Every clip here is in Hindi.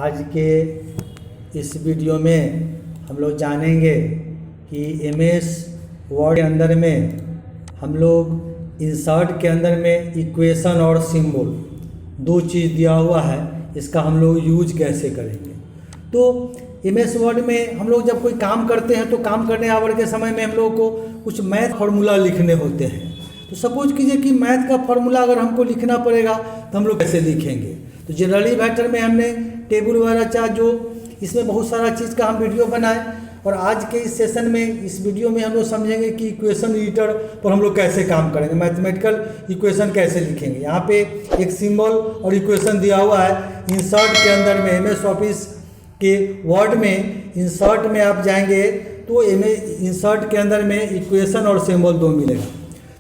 आज के इस वीडियो में हम लोग जानेंगे कि एमएस वर्ड के अंदर में हम लोग इंसर्ट के अंदर में इक्वेशन और सिंबल दो चीज़ दिया हुआ है, इसका हम लोग यूज कैसे करेंगे। तो एमएस वर्ड में हम लोग जब कोई काम करते हैं तो काम करने आवर के समय में हम लोग को कुछ मैथ फार्मूला लिखने होते हैं। तो सपोज कीजिए कि मैथ का फार्मूला अगर हमको लिखना पड़ेगा तो हम लोग कैसे लिखेंगे। तो जनरली मैटर में हमने टेबल वगैरह चार्ट जो इसमें बहुत सारा चीज़ का हम वीडियो बनाए, और आज के इस सेशन में इस वीडियो में हम लोग समझेंगे कि इक्वेशन एडिटर पर हम लोग कैसे काम करेंगे, मैथमेटिकल इक्वेशन कैसे लिखेंगे। यहाँ पे एक सिंबल और इक्वेशन दिया हुआ है इंसर्ट के अंदर में। एमएस ऑफिस के वर्ड में इंसर्ट में आप जाएंगे तो इंसर्ट के अंदर में इक्वेशन और सिंबल दो मिलेगा।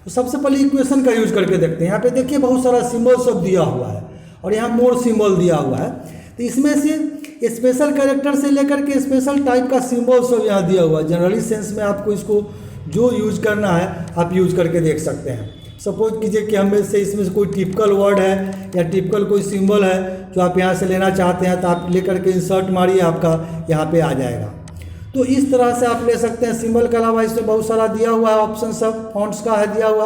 तो सबसे पहले इक्वेशन का यूज करके देखते हैं। यहाँ पे देखिए बहुत सारा सिंबल सब दिया हुआ है और यहाँ मोर सिंबल दिया हुआ है। तो इसमें से स्पेशल कैरेक्टर से लेकर के स्पेशल टाइप का सिंबल सब यहाँ दिया हुआ है। जनरली सेंस में आपको इसको जो यूज करना है आप यूज करके देख सकते हैं। सपोज कीजिए कि हमें से इसमें से कोई टिपिकल वर्ड है या टिपिकल कोई सिंबल है जो आप यहाँ से लेना चाहते हैं, तो आप लेकर के इंसर्ट मारिए, आपका यहाँ पे आ जाएगा। तो इस तरह से आप ले सकते हैं। सिंबल के अलावा इसमें बहुत सारा दिया हुआ है, ऑप्शन सब फॉन्ट्स का है दिया हुआ।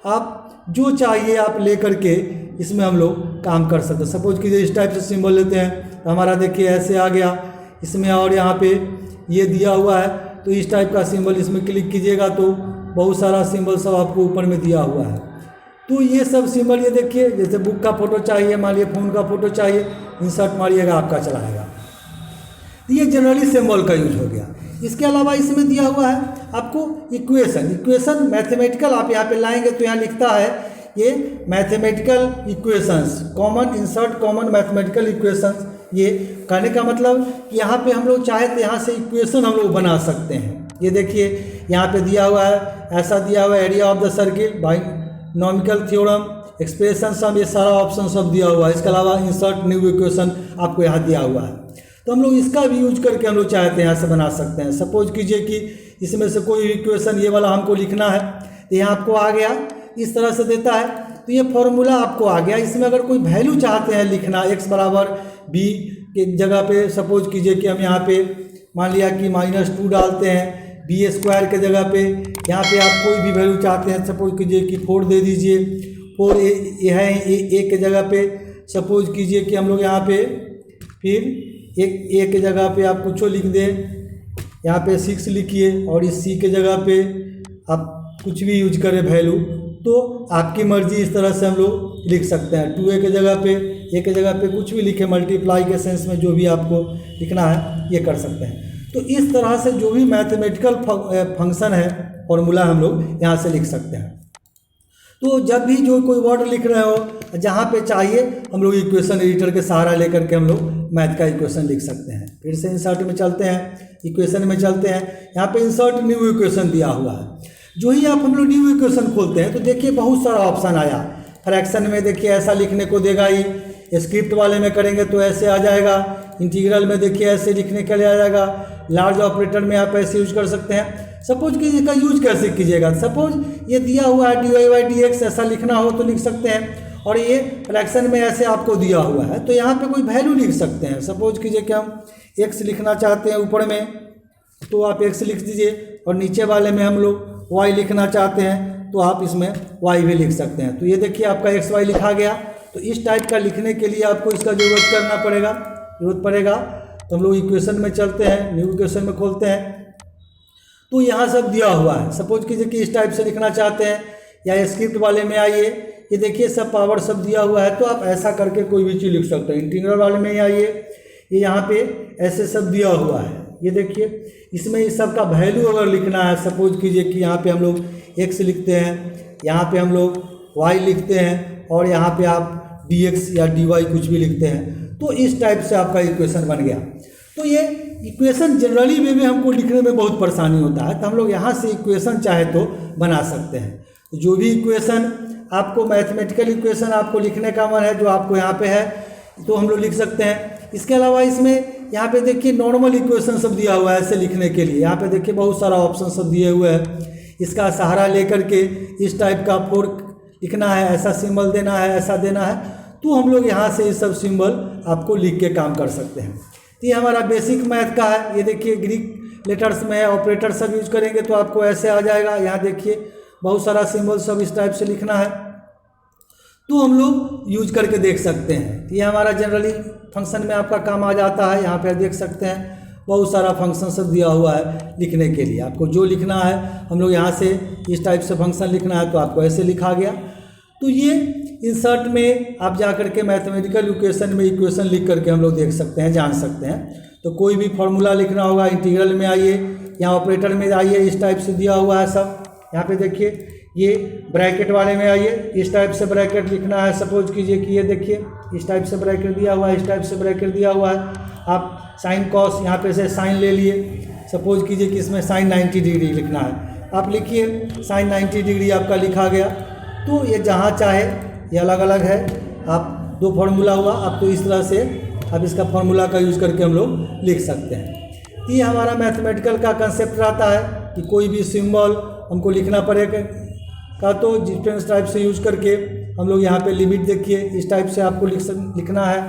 आप जो चाहिए आप ले करके इसमें हम लोग काम कर सकते हैं। सपोज कीजिए इस टाइप से सिंबल लेते हैं तो हमारा देखिए ऐसे आ गया इसमें, और यहाँ पे ये दिया हुआ है तो इस टाइप का सिंबल इसमें क्लिक कीजिएगा तो बहुत सारा सिंबल सब आपको ऊपर में दिया हुआ है। तो ये सब सिंबल ये देखिए, जैसे बुक का फोटो चाहिए, मान लीजिए फ़ोन का फोटो चाहिए, इंसर्ट मारिएगा आपका चलाएगा। तो ये जनरली सिंबल का यूज हो गया। इसके अलावा इसमें दिया हुआ है आपको इक्वेशन मैथमेटिकल। आप यहाँ पे लाएंगे तो यहाँ लिखता है ये mathematical equations common insert common mathematical equations. ये कहने का मतलब कि यहाँ पे हम लोग चाहे तो यहाँ से इक्वेशन हम लोग बना सकते हैं। ये देखिए यहाँ पे दिया हुआ है, ऐसा दिया हुआ है area of the circle, binomial theorem, expression sum, ये सारा ऑप्शन सब दिया हुआ है। इसके अलावा इंसर्ट न्यू इक्वेशन आपको यहाँ दिया हुआ है। तो हम लोग इसका भी यूज करके हम लोग चाहते हैं यहाँ से बना सकते हैं। सपोज कीजिए कि इसमें से कोई इक्वेशन ये वाला हमको लिखना है तो यहाँ आपको आ गया, इस तरह से देता है तो ये फॉर्मूला आपको आ गया। इसमें अगर कोई वैल्यू चाहते हैं लिखना x बराबर b के जगह पे, सपोज कीजिए कि हम यहाँ पे मान लिया कि -2 डालते हैं, बी स्क्वायर के जगह पे यहाँ पे आप कोई भी वैल्यू चाहते हैं, सपोज कीजिए कि 4 दे दीजिए, 4 ये है ए के जगह पे। सपोज कीजिए कि हम लोग यहाँ पे फिर ए के जगह पे आप कुछ लिख दें, यहाँ पे 6 लिखिए, और इस सी के जगह पे आप कुछ भी यूज करें वैल्यू, तो आपकी मर्जी। इस तरह से हम लोग लिख सकते हैं। 2a के जगह पे ए के जगह पे कुछ भी लिखे, मल्टीप्लाई के सेंस में जो भी आपको लिखना है ये कर सकते हैं। तो इस तरह से जो भी मैथमेटिकल फंक्शन है फॉर्मूला हम लोग यहाँ से लिख सकते हैं। तो जब भी जो कोई वर्ड लिख रहे हो जहाँ पे चाहिए हम लोग इक्वेशन एडिटर के सहारा लेकर के हम लोग मैथ का इक्वेशन लिख सकते हैं। फिर से इंसर्ट में चलते हैं, इक्वेशन में चलते हैं। यहाँ पे इंसर्ट न्यू इक्वेशन दिया हुआ है। जो ही आप हम लोग न्यू इक्वेशन खोलते हैं तो देखिए बहुत सारा ऑप्शन आया। फ्रैक्शन में देखिए ऐसा लिखने को देगा ही, स्क्रिप्ट वाले में करेंगे तो ऐसे आ जाएगा, इंटीग्रल में देखिए ऐसे लिखने के लिए आ जाएगा, लार्ज ऑपरेटर में आप ऐसे यूज कर सकते हैं। सपोज कि इसका यूज कैसे कीजिएगा, सपोज ये दिया हुआ है dy/dx, ऐसा लिखना हो तो लिख सकते हैं, और ये फ्रैक्शन में ऐसे आपको दिया हुआ है तो यहाँ पे कोई वैल्यू लिख सकते हैं। सपोज कीजिए कि हम x लिखना चाहते हैं ऊपर में तो आप x लिख दीजिए, और नीचे वाले में हम लोग y लिखना चाहते हैं तो आप इसमें y भी लिख सकते हैं। तो ये देखिए आपका xy लिखा गया। तो इस टाइप का लिखने के लिए आपको इसका जरूरत पड़ेगा। तो हम लोग इक्वेशन में चलते हैं, न्यू इक्वेशन में खोलते हैं तो यहाँ सब दिया हुआ है। सपोज कीजिए कि इस टाइप से लिखना चाहते हैं, या स्क्रिप्ट वाले में आइए, ये देखिए सब पावर सब दिया हुआ है तो आप ऐसा करके कोई भी चीज़ लिख सकते हैं। इंटीग्रल वाले में आइए, ये यहाँ पे ऐसे सब दिया हुआ है। ये देखिए इसमें इस सब का वैल्यू अगर लिखना है, सपोज कीजिए कि यहाँ पे हम लोग x लिखते हैं, यहाँ पे हम लोग y लिखते हैं, और यहाँ पे आप dx या dy कुछ भी लिखते हैं, तो इस टाइप से आपका इक्वेशन बन गया। तो ये इक्वेशन जनरली वे में हमको लिखने में बहुत परेशानी होता है, तो हम लोग यहाँ से इक्वेशन चाहे तो बना सकते हैं। तो जो भी इक्वेशन आपको मैथमेटिकल इक्वेशन आपको लिखने का मन है जो आपको यहाँ पे है तो हम लोग लिख सकते हैं। इसके अलावा इसमें यहाँ पे देखिए नॉर्मल इक्वेशन सब दिया हुआ है ऐसे लिखने के लिए। यहाँ पे देखिए बहुत सारा ऑप्शन सब दिए हुए हैं। इसका सहारा लेकर के इस टाइप का फोर लिखना है, ऐसा सिंबल देना है, ऐसा देना है, तो हम लोग यहाँ से ये सब सिंबल आपको लिख के काम कर सकते हैं। तो ये हमारा बेसिक मैथ का है। ये देखिए ग्रीक लेटर्स में है, ऑपरेटर सब यूज करेंगे तो आपको ऐसे आ जाएगा। यहाँ देखिए बहुत सारा सिंबल सब इस टाइप से लिखना है, तो हम लोग यूज करके देख सकते हैं। ये हमारा जनरली फंक्शन में आपका काम आ जाता है। यहाँ पे देख सकते हैं बहुत सारा फंक्शन सब दिया हुआ है लिखने के लिए। आपको जो लिखना है हम लोग यहाँ से इस टाइप से फंक्शन लिखना है तो आपको ऐसे लिखा गया। तो ये इंसर्ट में आप जा करके मैथमेटिकल इक्वेशन में इक्वेशन लिख करके हम लोग देख सकते हैं, जान सकते हैं। तो कोई भी फॉर्मूला लिखना होगा, इंटीग्रल में आइए, यहाँ ऑपरेटर में आइए, इस टाइप से दिया हुआ है सब। यहाँ पे देखिए ये ब्रैकेट वाले में आइए, इस टाइप से ब्रैकेट लिखना है। सपोज कीजिए कि ये देखिए इस टाइप से ब्रैकेट दिया हुआ है, इस टाइप से ब्रैकेट दिया हुआ है। आप साइन कॉस यहाँ पे से साइन ले लिए। सपोज कीजिए कि इसमें साइन 90 डिग्री लिखना है, आप लिखिए साइन 90 डिग्री आपका लिखा गया। तो ये जहाँ चाहे ये अलग अलग है। आप दो फार्मूला हुआ, आप तो इस तरह से अब इसका फार्मूला का यूज़ करके हम लोग लिख सकते हैं। ये हमारा मैथमेटिकल का कंसेप्ट रहता है कि कोई भी सिंबल हमको लिखना पड़ेगा का, तो डिफरेंस टाइप से यूज करके हम लोग यहाँ पे लिमिट देखिए इस टाइप से आपको लिखना है।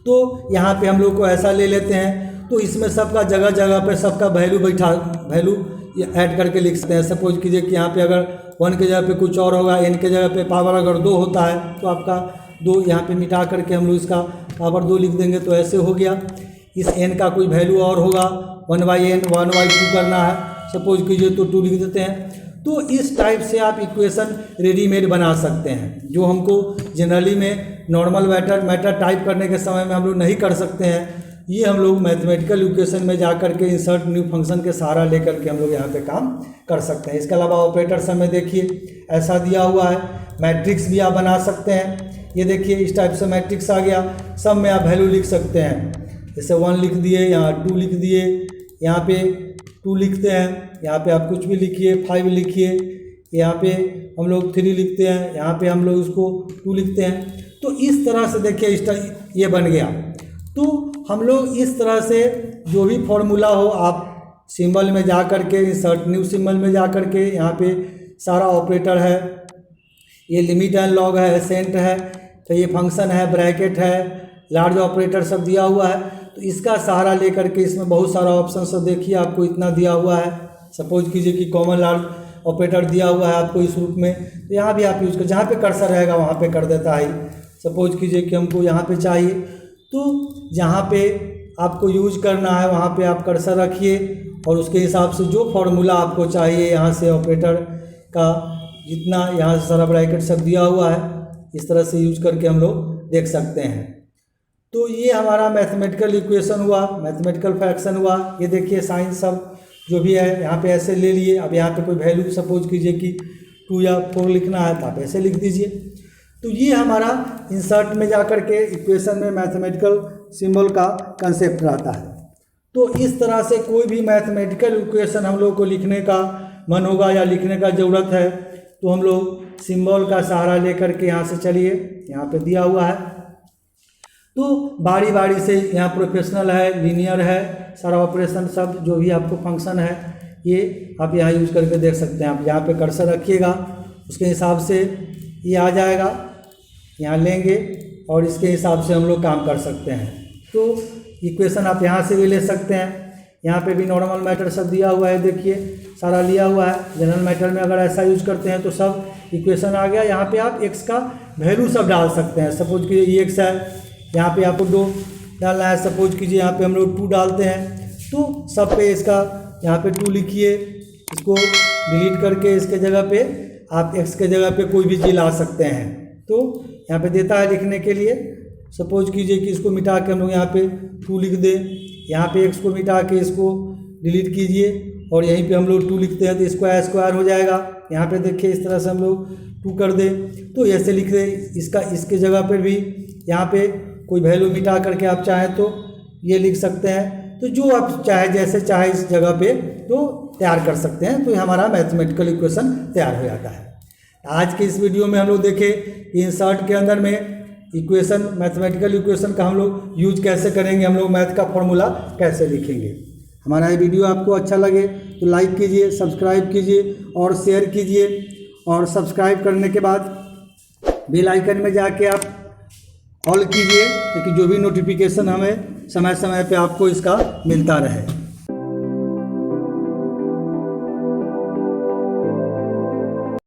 तो यहाँ पे हम लोग को ऐसा ले लेते हैं, तो इसमें सबका जगह जगह पे सबका वैल्यू ऐड करके लिख सकते हैं। सपोज कीजिए कि यहाँ पे अगर 1 के जगह पे कुछ और होगा, n के जगह पे पावर अगर 2 होता है तो आपका 2 यहाँ पे मिटा करके हम लोग इसका पावर 2 लिख देंगे, तो ऐसे हो गया। इस n का कोई वैल्यू और होगा 1/n 1/2 करना है, सपोज कीजिए तो 2 लिख देते हैं। तो इस टाइप से आप इक्वेशन रेडीमेड बना सकते हैं, जो हमको जनरली में नॉर्मल मैटर टाइप करने के समय में हम लोग नहीं कर सकते हैं। ये हम लोग मैथमेटिकल इक्वेशन में जा करके इंसर्ट न्यू फंक्शन के सहारा लेकर के हम लोग यहाँ पे काम कर सकते हैं। इसके अलावा ऑपरेटर सब में देखिए ऐसा दिया हुआ है। मैट्रिक्स भी आप बना सकते हैं। ये देखिए इस टाइप से मैट्रिक्स आ गया, सब में आप वैल्यू लिख सकते हैं। जैसे 1 लिख दिए, यहाँ 2 लिख दिए, यहाँ पे 2 लिखते हैं, यहाँ पे आप कुछ भी लिखिए, 5 लिखिए, यहाँ पे हम लोग 3 लिखते हैं, यहाँ पे हम लोग उसको 2 लिखते हैं। तो इस तरह से देखिए ये बन गया। तो हम लोग इस तरह से जो भी फॉर्मूला हो आप सिंबल में जा करके इंसर्ट न्यू सिंबल में जा करके यहाँ पे सारा ऑपरेटर है, ये लिमिट एंड लॉग है, एसेंट है, तो ये फंक्शन है, ब्रैकेट है, लार्ज ऑपरेटर सब दिया हुआ है। तो इसका सहारा लेकर के इसमें बहुत सारा ऑप्शन सब देखिए आपको इतना दिया हुआ है। सपोज कीजिए कि कॉमन लार्ज ऑपरेटर दिया हुआ है आपको इस रूप में, तो यहाँ भी आप यूज़ कर, जहाँ पे कर्सर रहेगा वहाँ पे कर देता है। सपोज कीजिए कि हमको यहाँ पे चाहिए, तो जहाँ पे आपको यूज करना है वहाँ पे आप कर्सर रखिए और उसके हिसाब से जो फार्मूला आपको चाहिए यहाँ से ऑपरेटर का जितना यहाँ से सारा ब्रैकेट सब दिया हुआ है, इस तरह से यूज करके हम लोग देख सकते हैं। तो ये हमारा मैथमेटिकल इक्वेशन हुआ, मैथमेटिकल फ्रैक्शन हुआ। ये देखिए साइन सब जो भी है यहाँ पे ऐसे ले लिए। अब यहाँ पे कोई वैल्यू सपोज कीजिए कि 2 या 4 लिखना है तो आप ऐसे लिख दीजिए। तो ये हमारा इंसर्ट में जा कर के इक्वेशन में मैथमेटिकल सिंबल का कंसेप्ट रहता है। तो इस तरह से कोई भी मैथमेटिकल इक्वेशन हम लोग को लिखने का मन होगा या लिखने का ज़रूरत है तो हम लोग सिंबल का सहारा लेकर के यहाँ से चलिए, यहाँ पे दिया हुआ है। तो बारी बारी से यहाँ प्रोफेशनल है, लीनियर है, सारा ऑपरेशन सब जो भी आपको फंक्शन है ये आप यहाँ यूज़ करके देख सकते हैं। आप यहाँ पे कर्सर रखिएगा, उसके हिसाब से ये आ जाएगा, यहाँ लेंगे और इसके हिसाब से हम लोग काम कर सकते हैं। तो इक्वेशन आप यहाँ से भी ले सकते हैं। यहाँ पे भी नॉर्मल मैटर सब दिया हुआ है, देखिए सारा लिया हुआ है। जनरल मैटर में अगर ऐसा यूज करते हैं तो सब इक्वेशन आ गया। यहाँ पे आप x का वैल्यू सब डाल सकते हैं। सपोज कीजिए ये x है, यहाँ पे आपको 2 डालना है। सपोज कीजिए यहाँ पे हम लोग 2 डालते हैं, तो सब पे इसका यहाँ पे 2 लिखिए, इसको डिलीट करके इसके जगह पे आप x के जगह पे कोई भी चीज़ ला सकते हैं। तो यहाँ पे देता है लिखने के लिए। सपोज कीजिए कि इसको मिटा के हम लोग यहाँ पे 2 लिख दें, यहाँ पे x को मिटा के इसको डिलीट कीजिए और यहीं पे हम लोग 2 लिखते हैं तो स्क्वायर स्क्वायर हो जाएगा। यहाँ पे देखिए इस तरह से हम लोग 2 कर दें तो ऐसे लिख दें। इसका इसके जगह पर भी यहाँ पे कोई वैल्यू मिटा करके आप चाहें तो ये लिख सकते हैं। तो जो आप चाहे जैसे चाहे इस जगह पे तो तैयार कर सकते हैं। तो ये हमारा मैथमेटिकल इक्वेशन तैयार हो जाता है। आज के इस वीडियो में हम लोग देखें कि इंसर्ट के अंदर में इक्वेशन, मैथमेटिकल इक्वेशन का हम लोग यूज कैसे करेंगे, हम लोग मैथ का फॉर्मूला कैसे लिखेंगे। हमारा ये वीडियो आपको अच्छा लगे तो लाइक कीजिए, सब्सक्राइब कीजिए और शेयर कीजिए। और सब्सक्राइब करने के बाद बेल आइकन में जाके आप ऑल कीजिए ताकि जो भी नोटिफिकेशन हमें समय समय पे आपको इसका मिलता रहे।